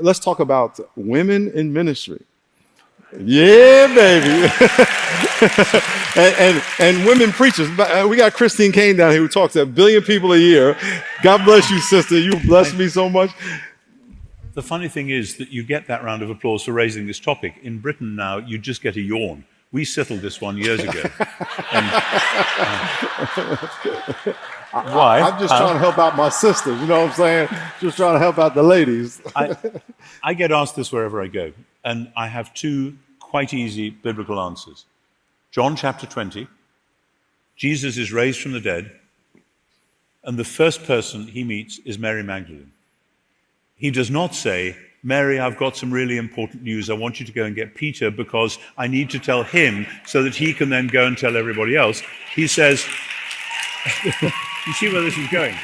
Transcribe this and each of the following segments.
let's talk about women in ministry. Yeah, baby. and women preachers. We got Christine Kane down here who talks to 1 billion people a year. God bless you, sister. You blessed me so much. The funny thing is that you get that round of applause for raising this topic. In Britain now, you just get a yawn. We settled this one years ago. Why? I'm just trying to help out my sisters. You know what I'm saying? Just trying to help out the ladies. I get asked this wherever I go, and I have two quite easy biblical answers. John chapter 20, Jesus is raised from the dead, and the first person he meets is Mary Magdalene. He does not say, Mary, I've got some really important news. I want you to go and get Peter because I need to tell him so that he can then go and tell everybody else. He says, you see where this is going?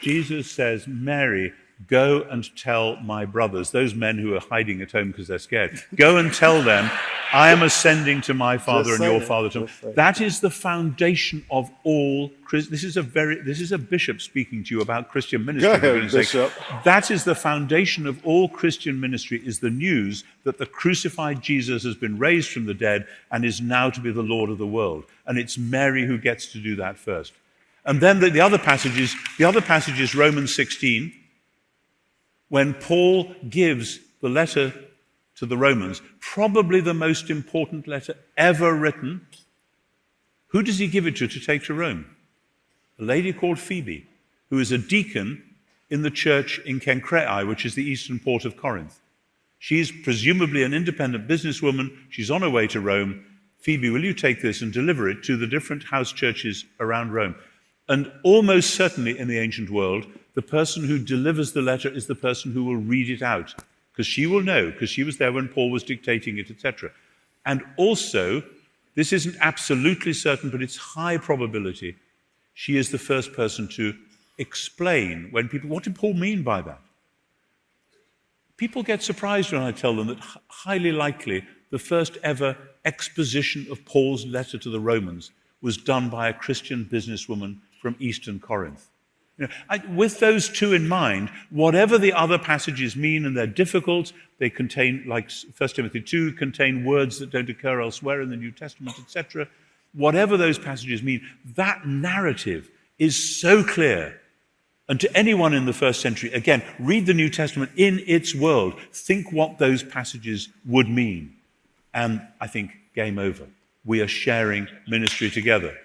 Jesus says, Mary, go and tell my brothers, those men who are hiding at home because they're scared, go and tell them, I am ascending to my Father and your Father. That is the foundation of all This is a bishop speaking to you about Christian ministry. Go ahead, Bishop. That is the foundation of all Christian ministry, is the news that the crucified Jesus has been raised from the dead and is now to be the Lord of the world. And it's Mary who gets to do that first. And then the other passage is Romans 16, when Paul gives the letter to the Romans, probably the most important letter ever written. Who does he give it to take to Rome? A lady called Phoebe, who is a deacon in the church in Cenchreae, which is the eastern port of Corinth. She's presumably an independent businesswoman. She's on her way to Rome. Phoebe, will you take this and deliver it to the different house churches around Rome? And almost certainly in the ancient world, the person who delivers the letter is the person who will read it out, because she will know, because she was there when Paul was dictating it, etc. And also, this isn't absolutely certain, but it's high probability, she is the first person to explain when people, what did Paul mean by that? People get surprised when I tell them that highly likely the first ever exposition of Paul's letter to the Romans was done by a Christian businesswoman from Eastern Corinth. With those two in mind, whatever the other passages mean, and they're difficult, they contain, like 1 Timothy 2, contain words that don't occur elsewhere in the New Testament, etc. Whatever those passages mean, that narrative is so clear. And to anyone in the first century, again, read the New Testament in its world. Think what those passages would mean. And I think game over. We are sharing ministry together.